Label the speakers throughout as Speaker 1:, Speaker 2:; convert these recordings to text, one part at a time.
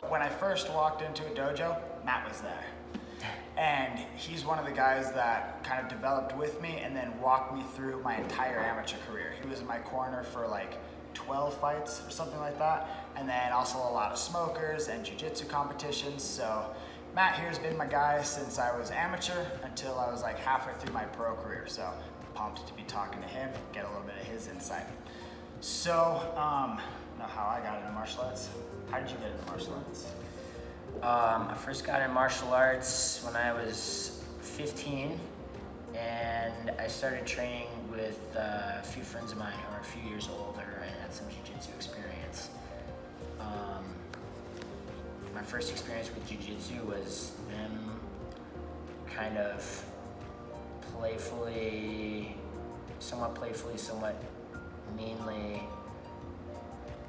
Speaker 1: When I first walked into a dojo, Matt was there. And he's one of the guys that kind of developed with me and then walked me through my entire amateur career. He was in my corner for like 12 fights or something like that. And then also a lot of smokers and jiu-jitsu competitions. So Matt here's been my guy since I was amateur until I was like halfway through my pro career. So I'm pumped to be talking to him, get a little bit of his insight. So, know how I got into martial arts. How did you get into martial arts?
Speaker 2: I first got in martial arts when I was 15, and I started training with a few friends of mine who are a few years older and had some jiu-jitsu experience. My first experience with jiu-jitsu was them kind of somewhat meanly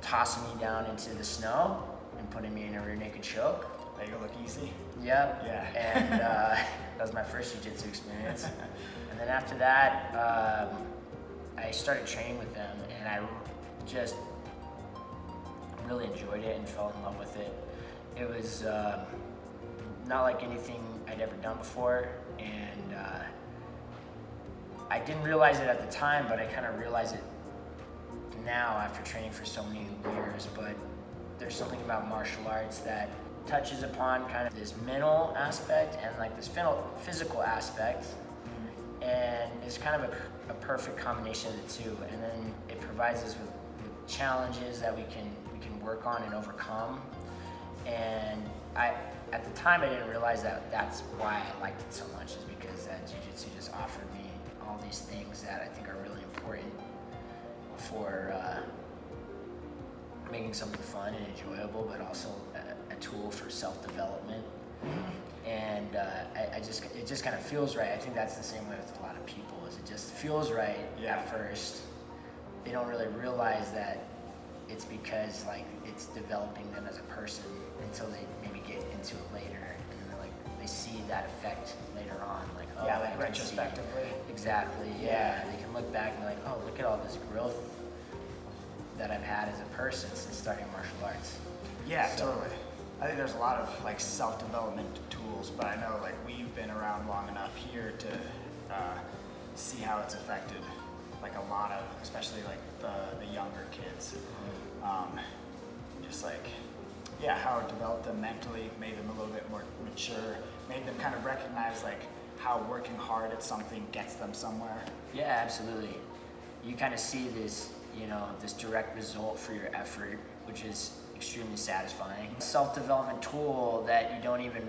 Speaker 2: tossing me down into the snow and putting me in a rear naked choke.
Speaker 1: Make it look easy?
Speaker 2: Yep.
Speaker 1: Yeah.
Speaker 2: And that was my first jiu-jitsu experience. And then after that, I started training with them, and I just really enjoyed it and fell in love with it. It was not like anything I'd ever done before, and I didn't realize it at the time, but I kind of realize it now after training for so many years. But there's something about martial arts that touches upon kind of this mental aspect and like this physical aspect, and it's kind of a perfect combination of the two. And then it provides us with challenges that we can work on and overcome. And at the time I didn't realize that that's why I liked it so much, is because that jiu-jitsu just offered me all these things that I think are really important for making something fun and enjoyable, but also a tool for self-development. And it just kind of feels right. I think that's the same way with a lot of people, is it just feels right at first. They don't really realize that it's because like it's developing them as a person until they maybe get into it later, and then they see that effect later on. Like, oh,
Speaker 1: yeah, like retrospectively.
Speaker 2: Exactly. Yeah. They can look back and be like, oh, look at all this growth that I've had as a person since starting martial arts.
Speaker 1: Yeah, totally. I think there's a lot of like self-development tools, but I know like we've been around long enough here to see how it's affected like a lot of, especially like the younger kids. Just like, how it developed them mentally, made them a little bit more mature, made them kind of recognize like how working hard at something gets them somewhere.
Speaker 2: Yeah, absolutely. You kind of see this, this direct result for your effort, which is extremely satisfying. Self-development tool that you don't even,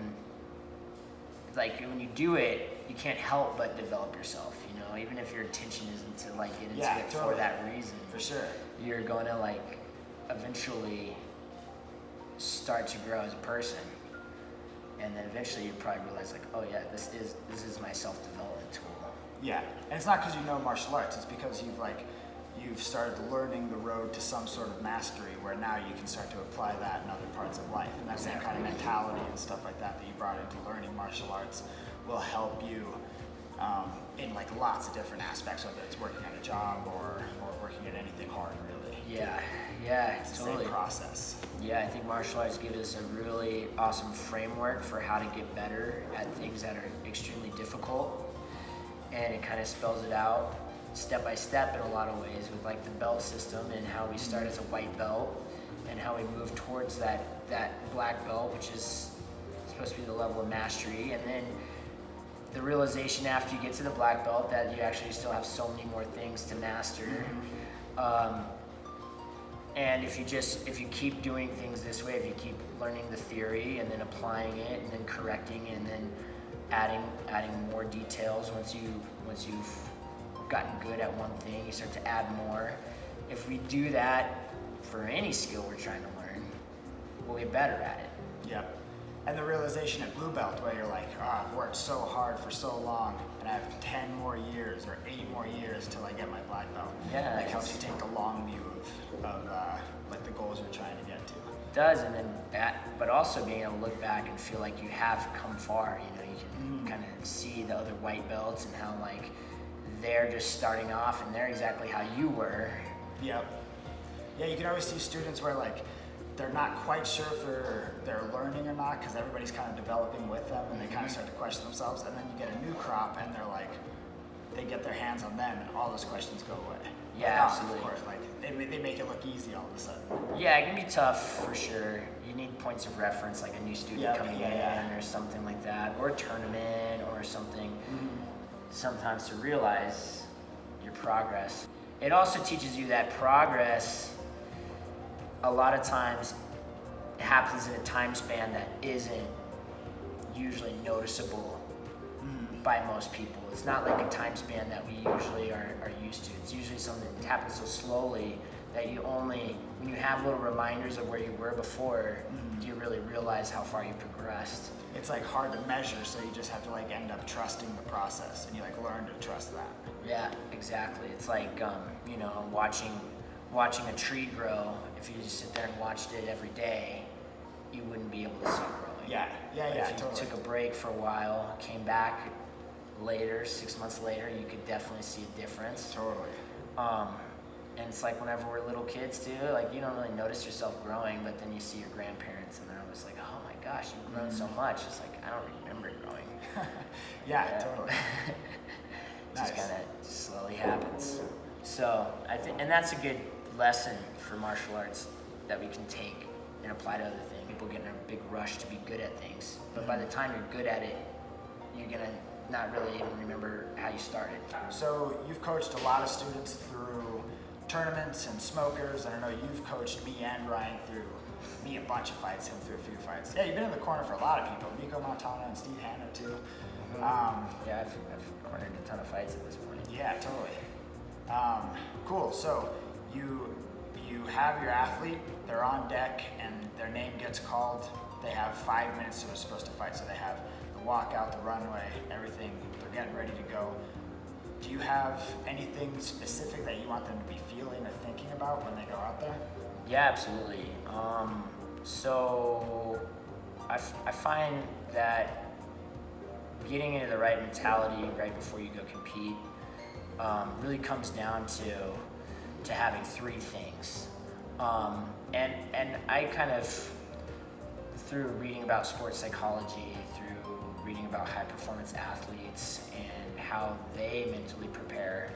Speaker 2: like when you do it, you can't help but develop yourself, even if your intention isn't to like get into it
Speaker 1: totally.
Speaker 2: For that reason.
Speaker 1: For sure.
Speaker 2: You're going to like eventually start to grow as a person. And then eventually you probably realize like, oh yeah, this is my self-development tool.
Speaker 1: Yeah, and it's not because you know martial arts, it's because you've started learning the road to some sort of mastery where now you can start to apply that in other parts of life. And that same kind of mentality and stuff like that you brought into learning martial arts will help you in like lots of different aspects, whether it's working at a job or working at anything hard, really.
Speaker 2: Yeah,
Speaker 1: it's
Speaker 2: totally.
Speaker 1: the same process.
Speaker 2: Yeah, I think martial arts gives us a really awesome framework for how to get better at things that are extremely difficult, and it kind of spells it out step by step in a lot of ways with like the belt system and how we start as a white belt and how we move towards that black belt, which is supposed to be the level of mastery, and then the realization after you get to the black belt that you actually still have so many more things to master. And if you keep doing things this way, if you keep learning the theory and then applying it and then correcting it and then adding more details, once you've gotten good at one thing, you start to add more. If we do that for any skill we're trying to learn, we'll get better at it.
Speaker 1: Yep. And the realization at blue belt where you're like, I've worked so hard for so long and I have 10 more years or 8 more years till I get my black belt.
Speaker 2: Yeah.
Speaker 1: Like helps you take the long view of like the goals you're trying to get to.
Speaker 2: It does, and then but also being able to look back and feel like you have come far. You can kind of see the other white belts and how like they're just starting off and they're exactly how you were.
Speaker 1: Yep. Yeah, you can always see students where like they're not quite sure if they're learning or not, because everybody's kind of developing with them, and they kind of start to question themselves. And then you get a new crop, and they're like, they get their hands on them, and all those questions go away.
Speaker 2: Yeah,
Speaker 1: like,
Speaker 2: absolutely.
Speaker 1: Of course, like they make it look easy all of a sudden.
Speaker 2: Yeah, it can be tough for sure. You need points of reference, like a new student coming in or something like that, or a tournament or something. Sometimes to realize your progress. It also teaches you that progress a lot of times happens in a time span that isn't usually noticeable by most people. It's not like a time span that we usually are used to. It's usually something that happens so slowly that you only, when you have little reminders of where you were before, do you really realize how far you progressed.
Speaker 1: It's like hard to measure, so you just have to like end up trusting the process, and you like learn to trust that.
Speaker 2: Yeah, exactly. It's like you know, watching a tree grow. If you just sit there and watched it every day, you wouldn't be able to see it growing.
Speaker 1: Yeah,
Speaker 2: But if you
Speaker 1: totally.
Speaker 2: took a break for a while, came back later, 6 months later, you could definitely see a difference.
Speaker 1: Totally.
Speaker 2: And it's like whenever we're little kids too, like you don't really notice yourself growing, but then you see your grandparents and they're always like, oh my gosh, you've grown so much. It's like, I don't remember growing.
Speaker 1: yeah, totally.
Speaker 2: It just kind of slowly happens. So I think, and that's a good lesson for martial arts that we can take and apply to other things. People get in a big rush to be good at things, but by the time you're good at it, you're gonna not really even remember how you started.
Speaker 1: So you've coached a lot of students through tournaments and smokers, and I know you've coached me and Ryan through me a bunch of fights, him through a few fights. Yeah, you've been in the corner for a lot of people. Nico Montana and Steve Hanna too.
Speaker 2: Yeah, I've cornered a ton of fights at this point.
Speaker 1: Yeah, totally. Cool. So you have your athlete, they're on deck, and their name gets called. They have 5 minutes so they're supposed to fight. So they have the walkout, the runway, everything. They're getting ready to go. Do you have anything specific that you want them to be feeling or thinking about when they go out there?
Speaker 2: Yeah, absolutely. So I find that getting into the right mentality right before you go compete really comes down to having three things. And I kind of, through reading about sports psychology, through reading about high performance athletes and how they mentally prepare,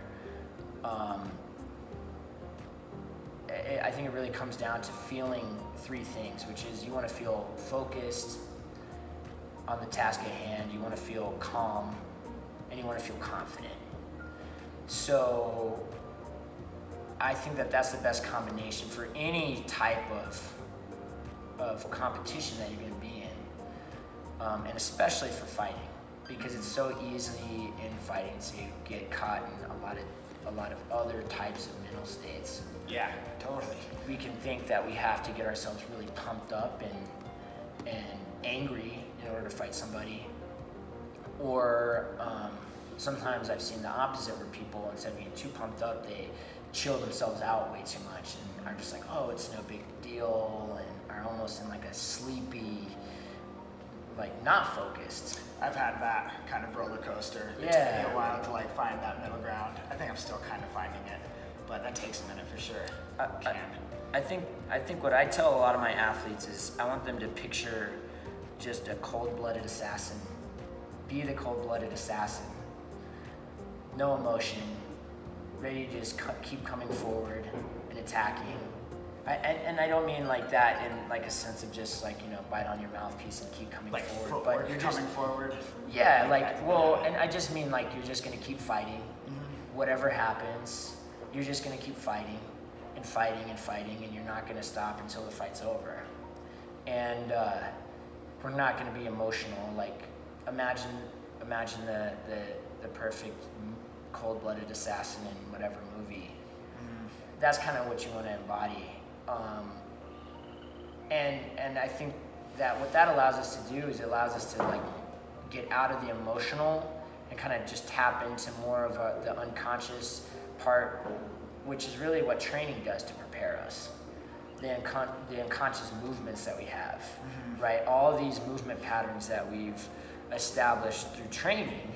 Speaker 2: I think it really comes down to feeling three things, which is you want to feel focused on the task at hand, you want to feel calm, and you want to feel confident. So I think that that's the best combination for any type of competition that you're going to be in, and especially for fighting, because it's so easy in fighting to get caught in a lot of other types of mental states.
Speaker 1: Yeah, totally.
Speaker 2: We can think that we have to get ourselves really pumped up and angry in order to fight somebody, or sometimes I've seen the opposite, where people, instead of being too pumped up, they chill themselves out way too much and are just like, oh, it's no big deal, and are almost in like a sleepy, like not focused.
Speaker 1: I've had that kind of roller coaster. It
Speaker 2: Yeah.
Speaker 1: took me a while to like find that middle ground. I think I'm still kind of finding it, but that takes a minute for sure.
Speaker 2: I think what I tell a lot of my athletes is I want them to picture just a cold-blooded assassin. Be the cold-blooded assassin. No emotion, ready to just keep coming forward and attacking. And I don't mean like that in like a sense of just like, you know, bite on your mouthpiece and keep coming
Speaker 1: Like
Speaker 2: forward.
Speaker 1: footwork,
Speaker 2: But you're
Speaker 1: coming
Speaker 2: just,
Speaker 1: forward.
Speaker 2: yeah, like,
Speaker 1: that.
Speaker 2: well, and I just mean like you're just gonna keep fighting. Whatever happens, you're just gonna keep fighting and fighting and fighting, and you're not gonna stop until the fight's over. And we're not gonna be emotional. Like, imagine the perfect cold-blooded assassin in whatever movie. That's kind of what you want to embody. And I think that what that allows us to do is it allows us to like get out of the emotional and kind of just tap into more of the unconscious part, which is really what training does to prepare us. The unconscious movements that we have, right? All these movement patterns that we've established through training,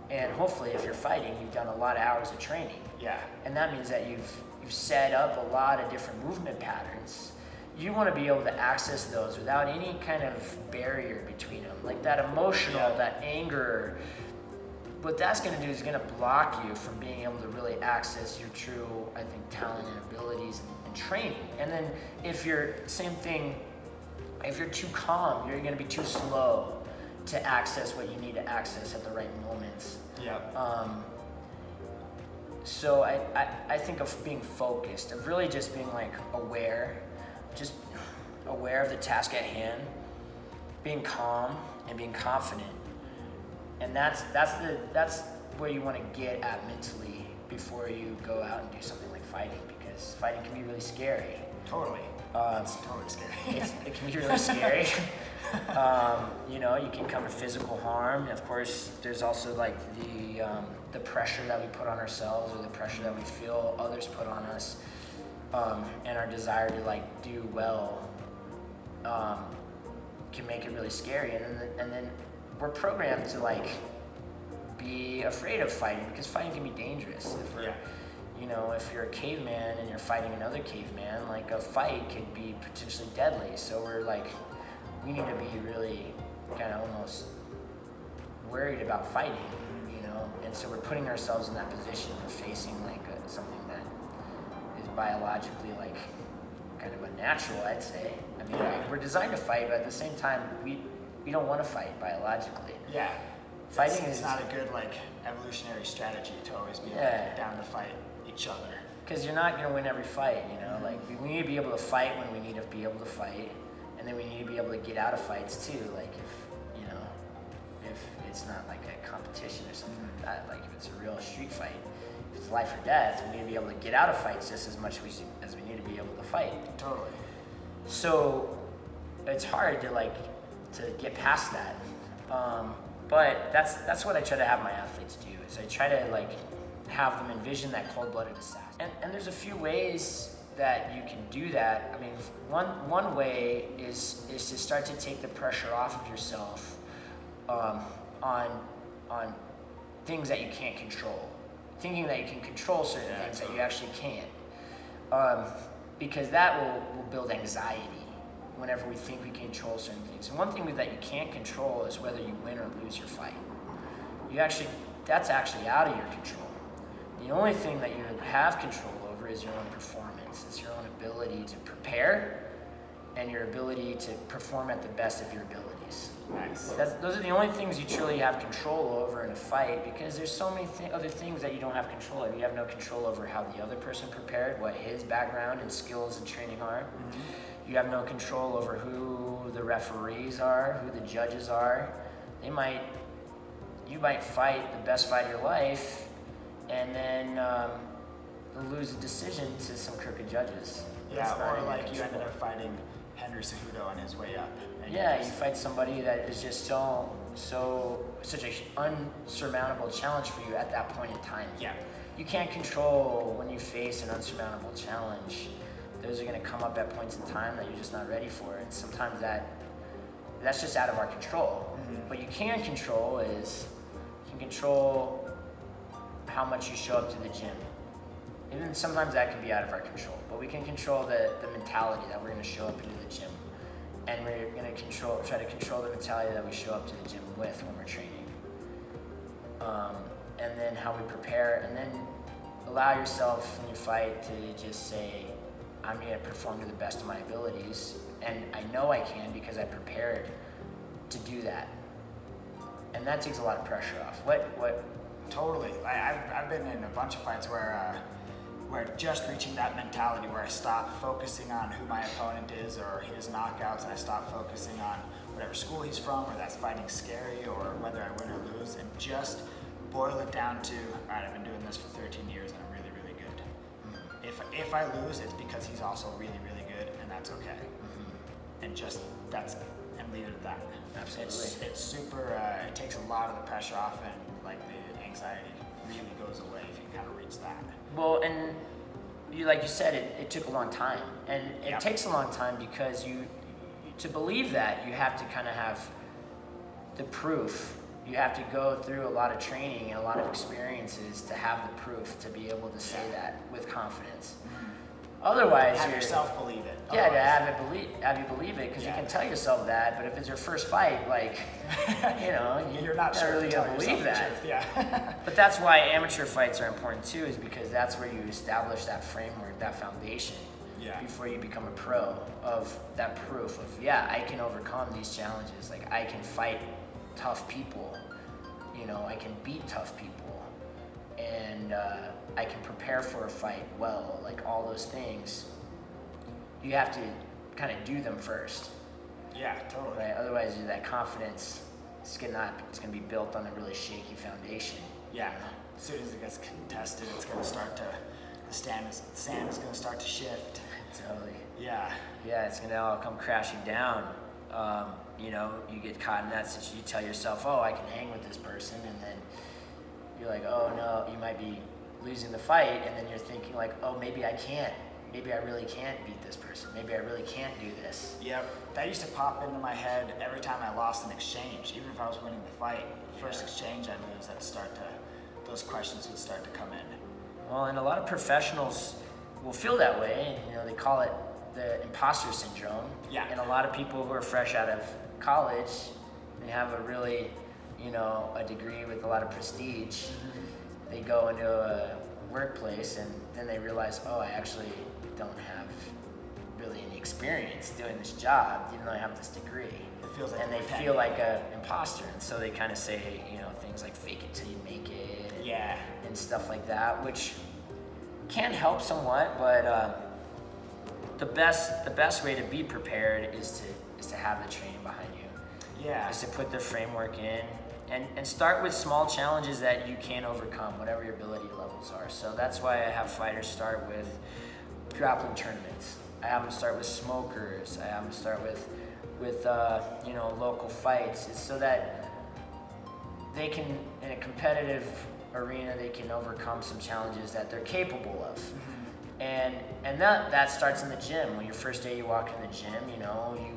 Speaker 2: and hopefully if you're fighting, you've done a lot of hours of training.
Speaker 1: Yeah.
Speaker 2: And that means that you've set up a lot of different movement patterns you want to be able to access those without any kind of barrier between them, like that emotional, that anger. What that's going to do is going to block you from being able to really access your true, I think, talent and abilities and training. And then if you're, same thing, if you're too calm, you're going to be too slow to access what you need to access at the right moments.
Speaker 1: Yeah.
Speaker 2: So I think of being focused, of really just being like aware, just aware of the task at hand, being calm and being confident. And that's where you want to get at mentally before you go out and do something like fighting, because fighting can be really scary.
Speaker 1: Totally. It's totally scary.
Speaker 2: It can be really scary. You know, you can come to physical harm. Of course, there's also like the pressure that we put on ourselves, or the pressure that we feel others put on us, and our desire to like do well can make it really scary. And then we're programmed to like be afraid of fighting, because fighting can be dangerous. You know, if you're a caveman and you're fighting another caveman, like a fight could be potentially deadly. So we're like, we need to be really kind of almost worried about fighting, you know? And so we're putting ourselves in that position. We're facing like something that is biologically like kind of unnatural, I'd say. I mean, we're designed to fight, but at the same time, we don't want to fight biologically.
Speaker 1: Yeah.
Speaker 2: Fighting
Speaker 1: it's
Speaker 2: is
Speaker 1: not a good like evolutionary strategy to always be down to fight each other.
Speaker 2: Because you're not going to win every fight, you know? Like, we need to be able to fight when we need to be able to fight, and then we need to be able to get out of fights too. Like, if it's not like a competition or something like that, like if it's a real street fight, if it's life or death, we need to be able to get out of fights just as much as we need to be able to fight.
Speaker 1: Totally.
Speaker 2: So it's hard to get past that. But that's what I try to have my athletes do, is I try to like have them envision that cold-blooded assassin. And there's a few ways that you can do that. I mean, one way is to start to take the pressure off of yourself on things that you can't control. Thinking that you can control certain things that you actually can't. Because that will build anxiety whenever we think we can control certain things. And one thing that you can't control is whether you win or lose your fight. That's actually out of your control. The only thing that you have control over is your own performance. It's your own ability to prepare and your ability to perform at the best of your abilities.
Speaker 1: Nice.
Speaker 2: Those are the only things you truly have control over in a fight, because there's so many other things that you don't have control over. You have no control over how the other person prepared, what his background and skills and training are. Mm-hmm. You have no control over who the referees are, who the judges are. You might fight the best fight of your life, and then lose a decision to some crooked judges.
Speaker 1: Yeah, or like you ended up fighting Henry Cejudo on his way up.
Speaker 2: Yeah, you fight somebody that is just such an unsurmountable challenge for you at that point in time.
Speaker 1: Yeah.
Speaker 2: You can't control when you face an unsurmountable challenge. Those are going to come up at points in time that you're just not ready for, and sometimes that's just out of our control. Mm-hmm. What you can control is you can control how much you show up to the gym. Even sometimes that can be out of our control, but we can control the mentality that we're going to show up into the gym, and we're going to try to control the mentality that we show up to the gym with when we're training, and then how we prepare, and then allow yourself when you fight to just say, I'm going to perform to the best of my abilities, and I know I can because I prepared to do that, and that takes a lot of pressure off. What?
Speaker 1: Totally. I've been in a bunch of fights where just reaching that mentality where I stop focusing on who my opponent is or his knockouts, and I stop focusing on whatever school he's from, or that's fighting scary, or whether I win or lose, and just boil it down to, all right, I've been doing this for 13 years and I'm really, really good. Mm-hmm. If I lose, it's because he's also really, really good, and that's okay. Mm-hmm. And just that's it, and leave it at that.
Speaker 2: Absolutely.
Speaker 1: It's super. It takes a lot of the pressure off, and like the anxiety really goes away if you kind of reach that.
Speaker 2: Well, and like you said, it took a long time, and it takes a long time because you to believe that, you have to kind of have the proof. You have to go through a lot of training and a lot of experiences to have the proof to be able to say that with confidence. Mm-hmm. Otherwise,
Speaker 1: have yourself believe it.
Speaker 2: Yeah, to
Speaker 1: Otherwise-
Speaker 2: have you believe it, because you
Speaker 1: Yeah.
Speaker 2: can tell yourself that, but if it's your first fight, like,
Speaker 1: You're not sure
Speaker 2: really
Speaker 1: if you
Speaker 2: gonna
Speaker 1: tell
Speaker 2: believe
Speaker 1: yourself
Speaker 2: that.
Speaker 1: the truth. Yeah.
Speaker 2: But that's why amateur fights are important too, is because that's where you establish that framework, that foundation,
Speaker 1: Yeah.
Speaker 2: before you become a pro, of that proof of, yeah, I can overcome these challenges. Like, I can fight tough people, I can beat tough people, and I can prepare for a fight well. Like, all those things, you have to kind of do them first,
Speaker 1: Yeah, totally.
Speaker 2: right? Otherwise, that confidence it's gonna be built on a really shaky foundation.
Speaker 1: Yeah. As soon as it gets contested, it's gonna start to the sand is gonna start to shift.
Speaker 2: Totally.
Speaker 1: Yeah.
Speaker 2: Yeah, it's gonna all come crashing down. You get caught in that situation. You tell yourself, "Oh, I can hang with this person," and then you're like, "Oh no," you might be losing the fight, and then you're thinking like, "Oh, maybe I can't. Maybe I really can't beat this person. Maybe I really can't do this."
Speaker 1: Yep. That used to pop into my head every time I lost an exchange. Even if I was winning the fight, first exchange I'd lose, those questions would start to come in.
Speaker 2: Well, and a lot of professionals will feel that way. They call it the imposter syndrome.
Speaker 1: Yeah.
Speaker 2: And a lot of people who are fresh out of college, they have a really, a degree with a lot of prestige.
Speaker 1: Mm-hmm.
Speaker 2: They go into a workplace and then they realize, oh, I actually don't have really any experience doing this job, even though I have this degree.
Speaker 1: It feels like
Speaker 2: and they
Speaker 1: pretending.
Speaker 2: feel like an imposter, and so they kind of say, things like "fake it till you make it," and stuff like that, which can help somewhat. But the best way to be prepared is to have the training behind you.
Speaker 1: Yeah.
Speaker 2: Is to put the framework in and start with small challenges that you can overcome, whatever your ability levels are. So that's why I have fighters start with grappling tournaments. I have them start with smokers. I have them start with local fights. It's so that they can, in a competitive arena, they can overcome some challenges that they're capable of.
Speaker 1: Mm-hmm.
Speaker 2: And that starts in the gym. When your first day you walk in the gym, you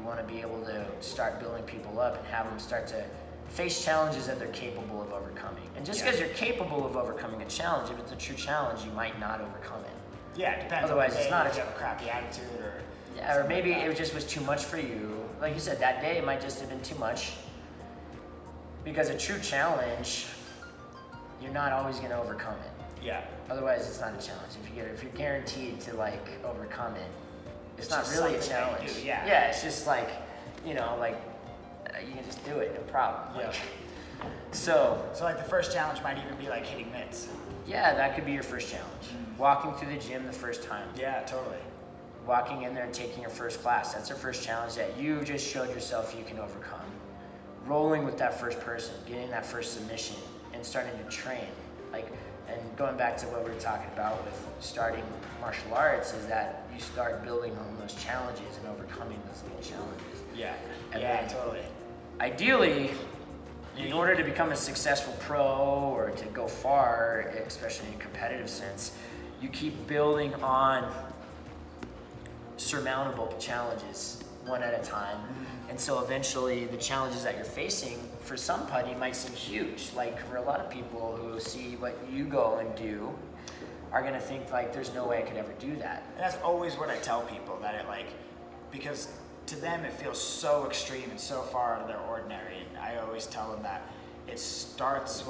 Speaker 2: want to be able to start building people up and have them start to face challenges that they're capable of overcoming. And just because you're capable of overcoming a challenge, if it's a true challenge, you might not overcome it.
Speaker 1: Yeah, it depends.
Speaker 2: Otherwise,
Speaker 1: on the
Speaker 2: it's
Speaker 1: day,
Speaker 2: not
Speaker 1: if you have a crappy attitude or.
Speaker 2: Yeah, or
Speaker 1: something
Speaker 2: maybe
Speaker 1: like that.
Speaker 2: it just was too much for you. Like you said, that day it might just have been too much. Because a true challenge, you're not always going to overcome it.
Speaker 1: Yeah.
Speaker 2: Otherwise, it's not a challenge. If you're guaranteed to overcome it, it's not
Speaker 1: just
Speaker 2: really a
Speaker 1: something that you
Speaker 2: challenge.
Speaker 1: do, yeah.
Speaker 2: Yeah, it's just you can just do it, no problem.
Speaker 1: Yeah.
Speaker 2: So
Speaker 1: So the first challenge might even be hitting mitts.
Speaker 2: yeah, that could be your first challenge. Walking through the gym the first time.
Speaker 1: Yeah, totally.
Speaker 2: Walking in there and taking your first class. That's your first challenge that you just showed yourself you can overcome. Rolling with that first person, getting that first submission, and starting to train. And going back to what we were talking about with starting martial arts, is that you start building on those challenges and overcoming those little challenges.
Speaker 1: Yeah.
Speaker 2: And
Speaker 1: yeah,
Speaker 2: then-
Speaker 1: totally.
Speaker 2: Ideally, in order to become a successful pro or to go far, especially in a competitive sense, you keep building on surmountable challenges one at a time. And so eventually the challenges that you're facing for somebody might seem huge. Like for a lot of people who see what you go and do are gonna think there's no way I could ever do that.
Speaker 1: And that's always what I tell people, that because to them it feels so extreme and so far out of their ordinary. And I always tell them that it starts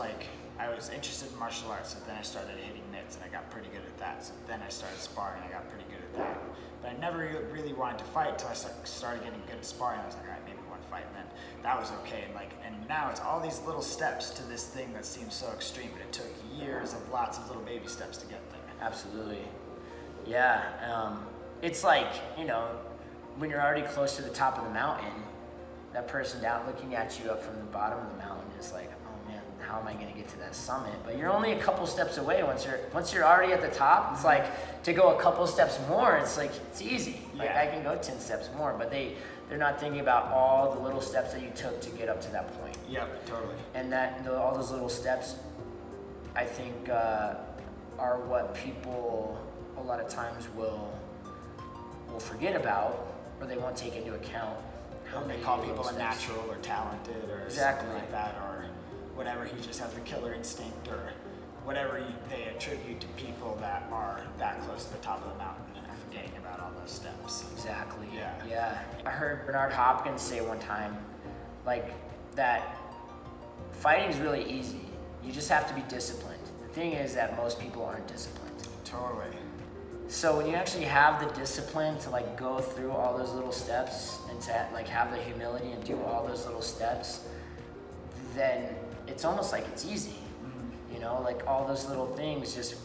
Speaker 1: I was interested in martial arts, so then I started hitting mitts and I got pretty good at that. So then I started sparring and I got pretty good at that. But I never really wanted to fight until I started getting good at sparring. I was like, all right, maybe one fight, and then that was okay. And now it's all these little steps to this thing that seems so extreme, but it took years of lots of little baby steps to get there.
Speaker 2: Absolutely. Yeah. It's when you're already close to the top of the mountain, that person down looking at you up from the bottom of the mountain is like, oh man, how am I going to get to that summit? But you're only a couple steps away. Once you're already at the top, it's to go a couple steps more, it's easy.
Speaker 1: Yeah.
Speaker 2: I can go 10 steps more, but they're not thinking about all the little steps that you took to get up to that point.
Speaker 1: Yep, totally.
Speaker 2: And all those little steps, I think, are what people a lot of times will forget about, or they won't take into account. How
Speaker 1: They
Speaker 2: many
Speaker 1: call
Speaker 2: little
Speaker 1: people a
Speaker 2: steps.
Speaker 1: natural or talented or
Speaker 2: Exactly.
Speaker 1: something like that, or whatever, he just has the killer instinct, or whatever they attribute to people that are that close to the top of the mountain and are forgetting about all those steps.
Speaker 2: Exactly. I heard Bernard Hopkins say one time, like, that fighting is really easy. You just have to be disciplined. The thing is that most people aren't disciplined.
Speaker 1: Totally.
Speaker 2: So when you actually have the discipline to like go through all those little steps and to like have the humility and do all those little steps, then it's almost like it's easy. You know, like all those little things just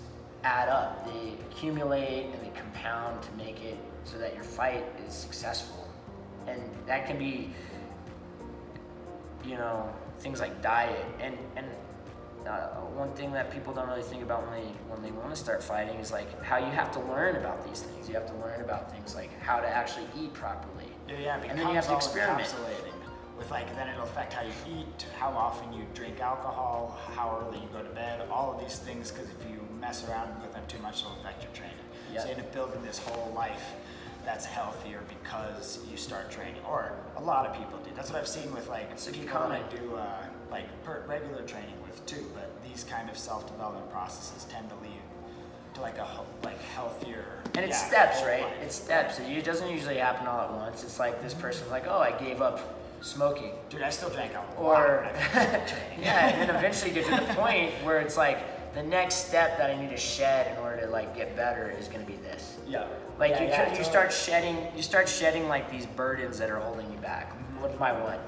Speaker 2: add up. They accumulate and they compound to make it so that your fight is successful. And that can be, you know, things like diet. And one thing that people don't really think about when they want to start fighting is like how you have to learn about these things. You have to learn about things like how to actually eat properly.
Speaker 1: Yeah,
Speaker 2: and then you have to experiment.
Speaker 1: With like, then it'll affect how you eat, how often you drink alcohol, how early you go to bed, all of these things, because if you mess around with them too much, it'll affect your training.
Speaker 2: Yep.
Speaker 1: So you end up building this whole life that's healthier because you start training, or a lot of people do. That's what I've seen with like people that I do regular training with too, but these kind of self-development processes tend to lead to like a healthier.
Speaker 2: And it's steps, right? Life. It's steps. It doesn't usually happen all at once. It's like this person's like, oh, I gave up smoking.
Speaker 1: Dude, I still drank a lot.
Speaker 2: Or yeah, and then eventually get to the point where it's like the next step that I need to shed in order to like get better is going to be this.
Speaker 1: Yeah.
Speaker 2: Like you start shedding like these burdens that are holding you back, one by one,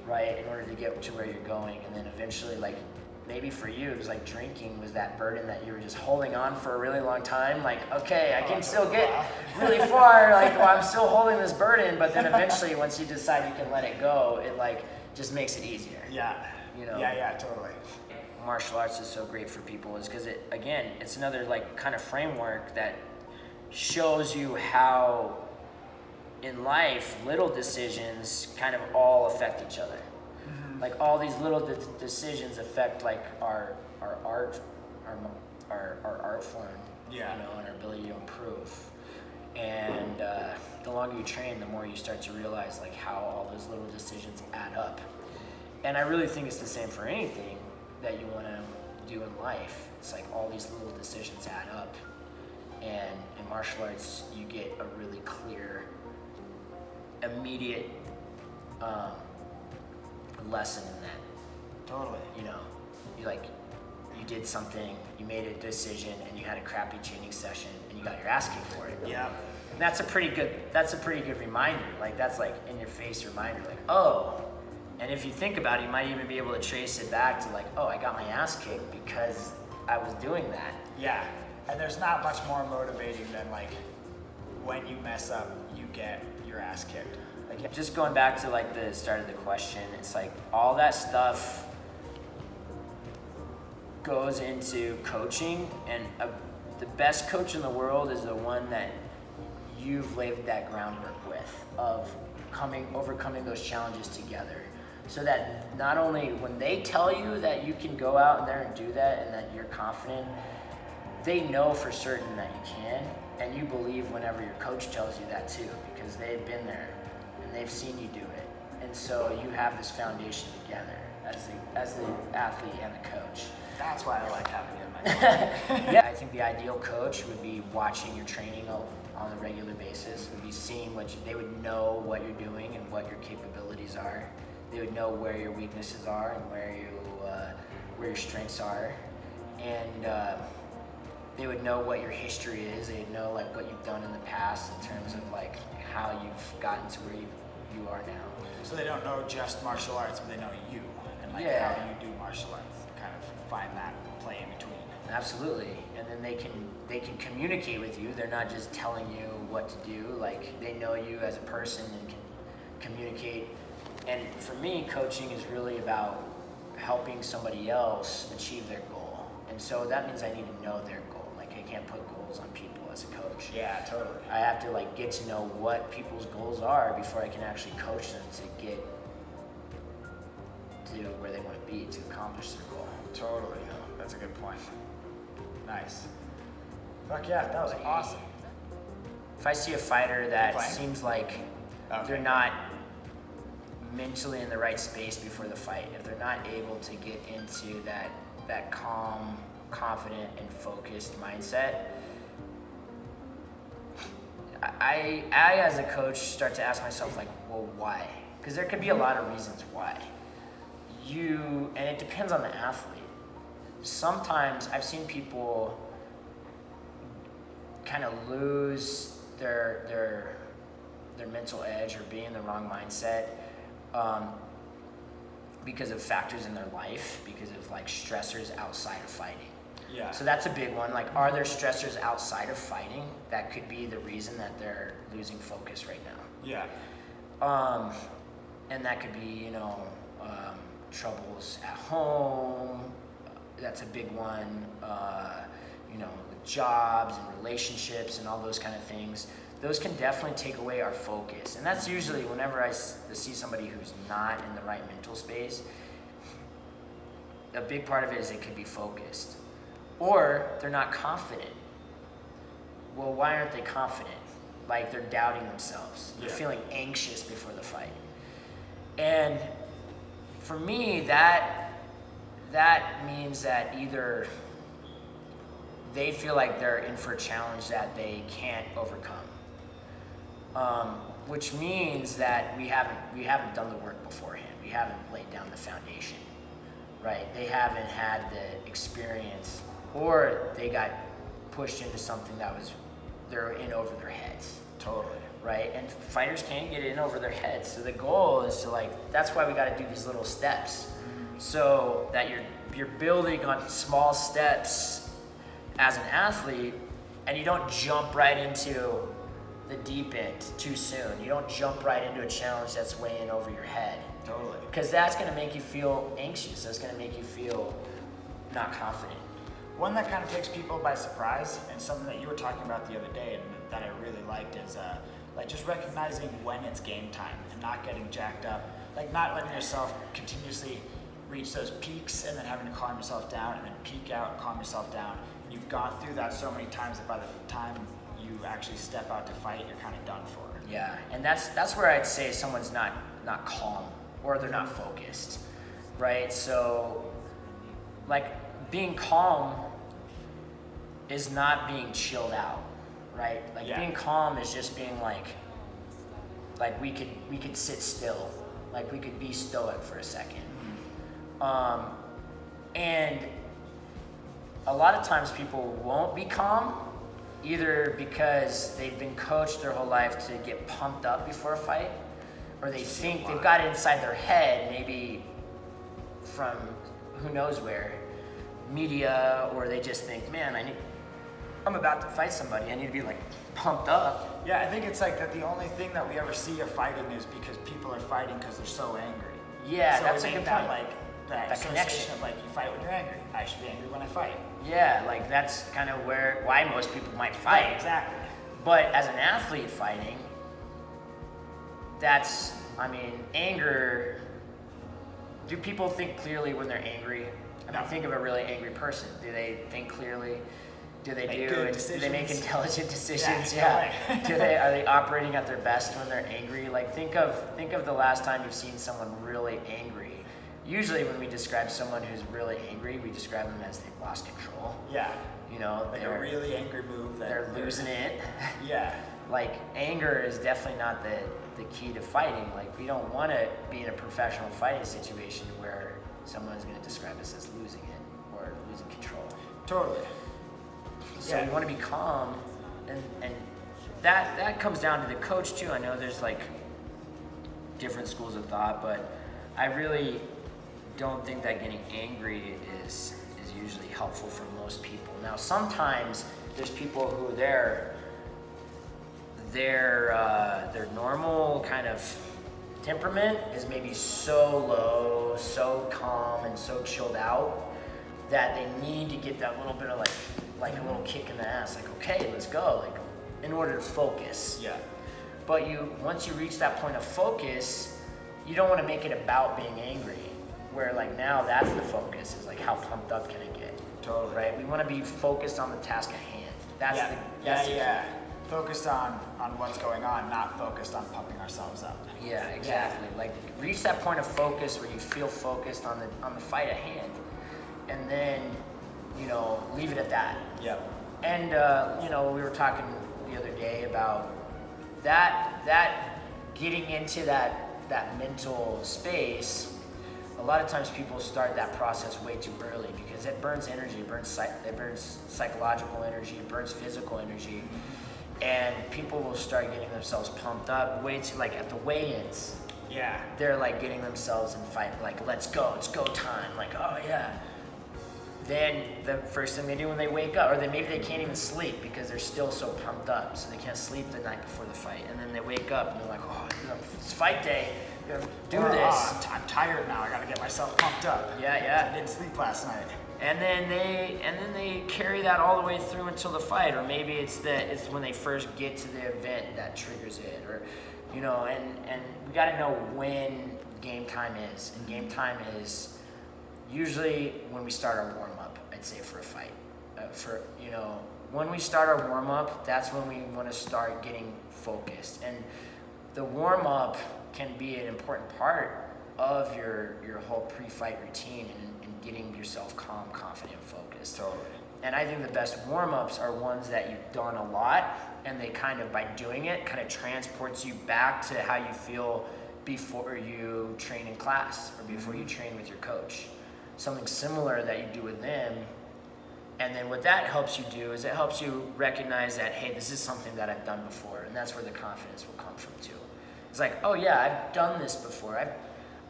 Speaker 2: right? In order to get to where you're going, and then eventually, like maybe for you, it was like drinking was that burden that you were just holding on for a really long time. Like, okay, I can still get really far. Like, well, I'm still holding this burden, but then eventually, once you decide you can let it go, it like just makes it easier.
Speaker 1: Yeah.
Speaker 2: You know.
Speaker 1: Yeah, totally.
Speaker 2: Martial arts is so great for people is because it's another like kind of framework that shows you how in life little decisions kind of all affect each other. Like all these little decisions affect like our art form, you know, and our ability to improve. And the longer you train, the more you start to realize like how all those little decisions add up. And I really think it's the same for anything that you want to do in life. It's like all these little decisions add up. And in martial arts, you get a really clear, immediate lesson in that.
Speaker 1: Totally.
Speaker 2: You know, you did something, you made a decision, and you had a crappy training session, and you got your ass kicked for it.
Speaker 1: Yeah.
Speaker 2: And that's a pretty good reminder. Like that's like in your face reminder. Like, oh. And if you think about it, you might even be able to trace it back to like, oh, I got my ass kicked because I was doing that.
Speaker 1: Yeah. And there's not much more motivating than like when you mess up, you get your ass kicked.
Speaker 2: Like just going back to like the start of the question, it's like all that stuff goes into coaching, and the best coach in the world is the one that you've laid that groundwork with of overcoming those challenges together. So that not only when they tell you that you can go out there and do that and that you're confident, they know for certain that you can, and you believe whenever your coach tells you that too, because they've been there and they've seen you do it. And so you have this foundation together as the athlete and the coach.
Speaker 1: That's why I like having you in my team.
Speaker 2: Yeah, I think the ideal coach would be watching your training on a regular basis, would be seeing they would know what you're doing and what your capabilities are. They would know where your weaknesses are and where your strengths are, and they would know what your history is. They'd know like what you've done in the past in terms of like how you've gotten to where you are now.
Speaker 1: So they don't know just martial arts, but they know you and like how you do martial arts. Kind of find that play in between.
Speaker 2: Absolutely, and then they can communicate with you. They're not just telling you what to do. Like they know you as a person and can communicate. And for me, coaching is really about helping somebody else achieve their goal. And so that means I need to know their goal. Like I can't put goals on people as a coach.
Speaker 1: Yeah, totally.
Speaker 2: I have to like get to know what people's goals are before I can actually coach them to get to where they want to be to accomplish their goal.
Speaker 1: Totally. That's a good point. Nice. Fuck yeah, that was awesome.
Speaker 2: If I see a fighter that seems like they're not mentally in the right space before the fight, if they're not able to get into that calm, confident, and focused mindset, I as a coach start to ask myself like, well, why? Because there could be a lot of reasons why. And it depends on the athlete. Sometimes I've seen people kind of lose their mental edge or be in the wrong mindset because of factors in their life, because of like stressors outside of fighting.
Speaker 1: Yeah.
Speaker 2: So that's a big one. Like, are there stressors outside of fighting that could be the reason that they're losing focus right now?
Speaker 1: Yeah.
Speaker 2: And that could be, troubles at home. That's a big one. With jobs and relationships and all those kind of things. Those can definitely take away our focus. And that's usually whenever I see somebody who's not in the right mental space, a big part of it is they could be focused. Or they're not confident. Well, why aren't they confident? Like, they're doubting themselves. They're feeling anxious before the fight. And for me, that means that either they feel like they're in for a challenge that they can't overcome, which means that we haven't done the work beforehand. We haven't laid down the foundation, right? They haven't had the experience, or they got pushed into something they're in over their heads.
Speaker 1: Totally.
Speaker 2: Right? And fighters can't get in over their heads. So the goal is to that's why we got to do these little steps, so that you're building on small steps as an athlete, and you don't jump right into the deep end too soon. You don't jump right into a challenge that's way in over your head.
Speaker 1: Totally.
Speaker 2: Because that's going to make you feel anxious. That's going to make you feel not confident.
Speaker 1: One that kind of takes people by surprise, and something that you were talking about the other day and that I really liked, is just recognizing when it's game time and not getting jacked up. Like, not letting yourself continuously reach those peaks and then having to calm yourself down and then peak out and calm yourself down. You've gone through that so many times that by the time you actually step out to fight, you're kind of done for.
Speaker 2: Yeah, and that's where I'd say someone's not calm, or they're not focused, right? So, being calm is not being chilled out, right? Being calm is just being like we could sit still, we could be stoic for a second. And a lot of times people won't be calm, either because they've been coached their whole life to get pumped up before a fight, or they think they've got it inside their head, maybe from who knows where, media, or they just think, man, I'm about to fight somebody, I need to be pumped up.
Speaker 1: Yeah, I think it's that the only thing that we ever see of fighting is because people are fighting because they're so angry.
Speaker 2: Yeah,
Speaker 1: so
Speaker 2: that's a good point.
Speaker 1: That connection of you fight when you're angry. I should be angry when I fight.
Speaker 2: Yeah, that's kind of why most people might fight.
Speaker 1: Right, exactly.
Speaker 2: But as an athlete fighting, anger. Do people think clearly when they're angry?
Speaker 1: No.
Speaker 2: Think of a really angry person. Do they think clearly? Do they
Speaker 1: do
Speaker 2: they make intelligent decisions?
Speaker 1: Yeah.
Speaker 2: Are they operating at their best when they're angry? Think of the last time you've seen someone really angry. Usually when we describe someone who's really angry, we describe them as they've lost control.
Speaker 1: Yeah.
Speaker 2: They're
Speaker 1: a really angry move.
Speaker 2: They're losing it.
Speaker 1: Yeah.
Speaker 2: Anger is definitely not the key to fighting. We don't want to be in a professional fighting situation where someone's going to describe us as losing it or losing control.
Speaker 1: Totally.
Speaker 2: So you want to be calm, and that comes down to the coach too. I know there's different schools of thought, but I really don't think that getting angry is usually helpful for most people. Now, sometimes there's people who their normal kind of temperament is maybe so low, so calm, and so chilled out that they need to get that little bit of a little kick in the ass, okay, let's go, in order to focus.
Speaker 1: Yeah.
Speaker 2: But once you reach that point of focus, you don't want to make it about being angry, where now that's the focus, is how pumped up can I get?
Speaker 1: Totally.
Speaker 2: Right? We want to be focused on the task at hand. That's the key.
Speaker 1: Focused on what's going on, not focused on pumping ourselves up.
Speaker 2: Yeah, exactly. Reach that point of focus where you feel focused on the fight at hand, and then leave it at that.
Speaker 1: Yep.
Speaker 2: And we were talking the other day about that getting into that mental space, a lot of times people start that process way too early because it burns energy, it burns psychological energy, it burns physical energy, and people will start getting themselves pumped up way too, like at the weigh-ins.
Speaker 1: Yeah.
Speaker 2: They're like getting themselves in fight, like let's go, it's go time, like oh yeah. Then the first thing they do when they wake up, or then maybe they can't even sleep because they're still so pumped up, so they can't sleep the night before the fight, and then they wake up and they're like, oh, it's fight day, you gotta do this.
Speaker 1: Oh, I'm tired now. I gotta get myself pumped up.
Speaker 2: Yeah.
Speaker 1: I didn't sleep last night.
Speaker 2: And then they carry that all the way through until the fight, or maybe it's when they first get to the event that triggers it, or and we got to know when game time is, and game time is usually when we start our warm up. I'd say for a fight, when we start our warm up, that's when we want to start getting focused, and the warm up can be an important part of your whole pre-fight routine and getting yourself calm, confident, and focused.
Speaker 1: Totally.
Speaker 2: And I think the best warm-ups are ones that you've done a lot, and they kind of, by doing it, kind of transports you back to how you feel before you train in class or before you train with your coach. Something similar that you do with them. And then what that helps you do is it helps you recognize that, hey, this is something that I've done before, and that's where the confidence will come from too. It's like, oh yeah, I've done this before.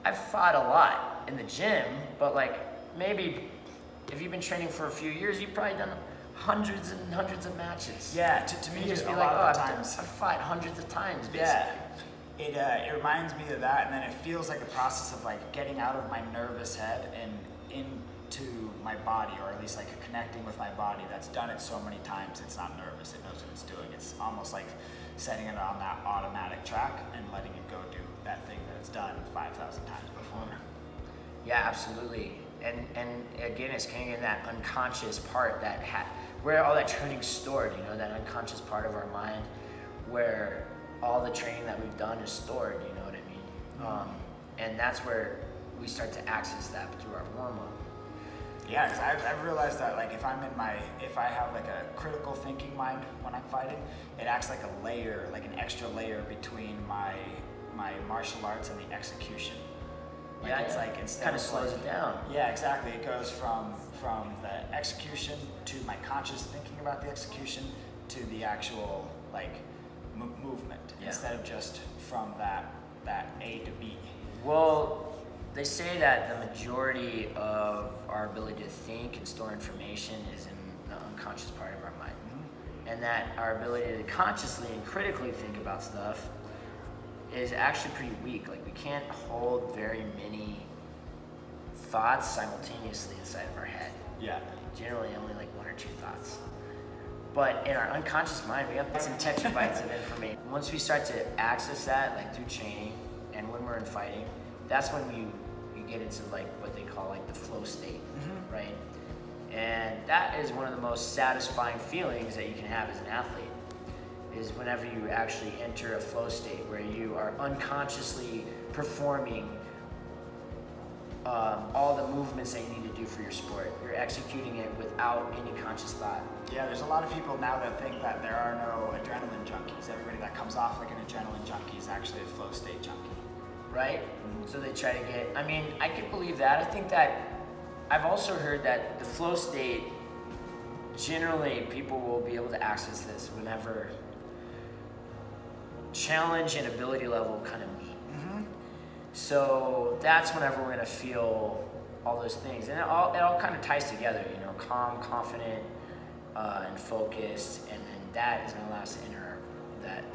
Speaker 2: I've fought a lot in the gym, but like maybe if you've been training for a few years, you've probably done hundreds and hundreds of matches.
Speaker 1: Yeah, to me,
Speaker 2: you just be
Speaker 1: a
Speaker 2: like,
Speaker 1: lot
Speaker 2: oh,
Speaker 1: of the times,
Speaker 2: I've fought hundreds of times, basically.
Speaker 1: Yeah, it reminds me of that, and then it feels like a process of like getting out of my nervous head and into my body, or at least like connecting with my body that's done it so many times. It's not nervous, it knows what it's doing. It's almost like setting it on that automatic track and letting it go do that thing that it's done 5,000 times before.
Speaker 2: Yeah, absolutely. And again, it's kind of in that unconscious part where all that training's stored, that unconscious part of our mind where all the training that we've done is stored, you know what I mean? And that's where we start to access that through our warm-up.
Speaker 1: Yeah, because I've realized that like if I have like a critical thinking mind when I'm fighting, it acts like a layer, like an extra layer between my martial arts and the execution. Like it's like instead
Speaker 2: kind of
Speaker 1: of
Speaker 2: slows it down.
Speaker 1: Yeah, exactly. It goes from the execution to my conscious thinking about the execution to the actual like movement instead of just from that A to B.
Speaker 2: Well, they say that the majority of our ability to think and store information is in the unconscious part of our mind. And that our ability to consciously and critically think about stuff is actually pretty weak. Like we can't hold very many thoughts simultaneously inside of our head.
Speaker 1: Yeah.
Speaker 2: Generally only like one or two thoughts. But in our unconscious mind, we have some tetrabytes of information. Once we start to access that, like through training and when we're in fighting, that's when you get into like what they call like the flow state, right? And that is one of the most satisfying feelings that you can have as an athlete, is whenever you actually enter a flow state where you are unconsciously performing all the movements that you need to do for your sport. You're executing it without any conscious thought.
Speaker 1: Yeah, there's a lot of people now that think that there are no adrenaline junkies. Everybody that comes off like an adrenaline junkie is actually a flow state junkie.
Speaker 2: Right? So they try to I can believe that. I think that I've also heard that the flow state, generally people will be able to access this whenever challenge and ability level kind of meet. So that's whenever we're gonna feel all those things. And it all kind of ties together, calm, confident, and focused, and then that is gonna allow us to enter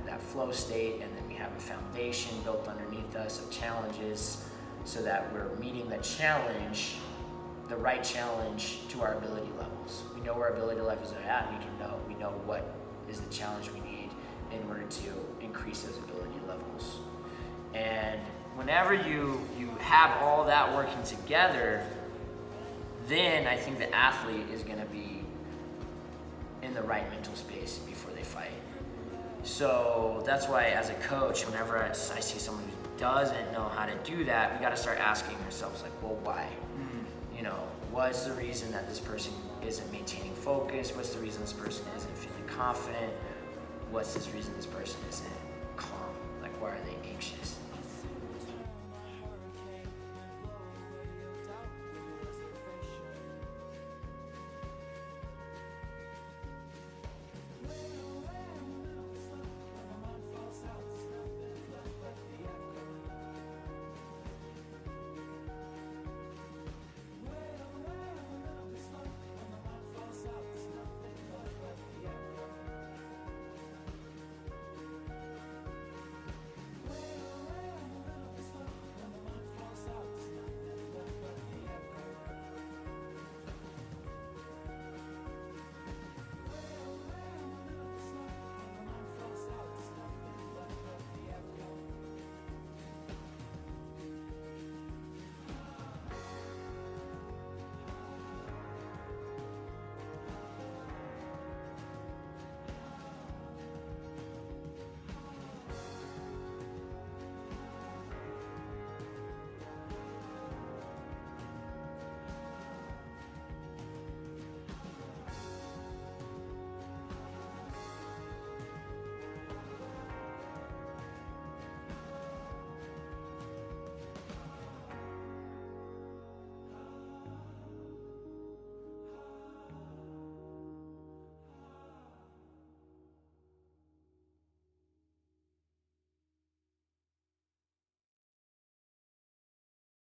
Speaker 2: that flow state, and then we have a foundation built underneath us of challenges so that we're meeting the right challenge to our ability levels. We know where our ability levels are at, we know what is the challenge we need in order to increase those ability levels. And whenever you have all that working together, then I think the athlete is gonna be in the right mental space before they fight. So that's why as a coach, whenever I see someone who doesn't know how to do that, we got to start asking ourselves like, well, why? What's the reason that this person isn't maintaining focus? What's the reason this person isn't feeling confident? What's this reason this person isn't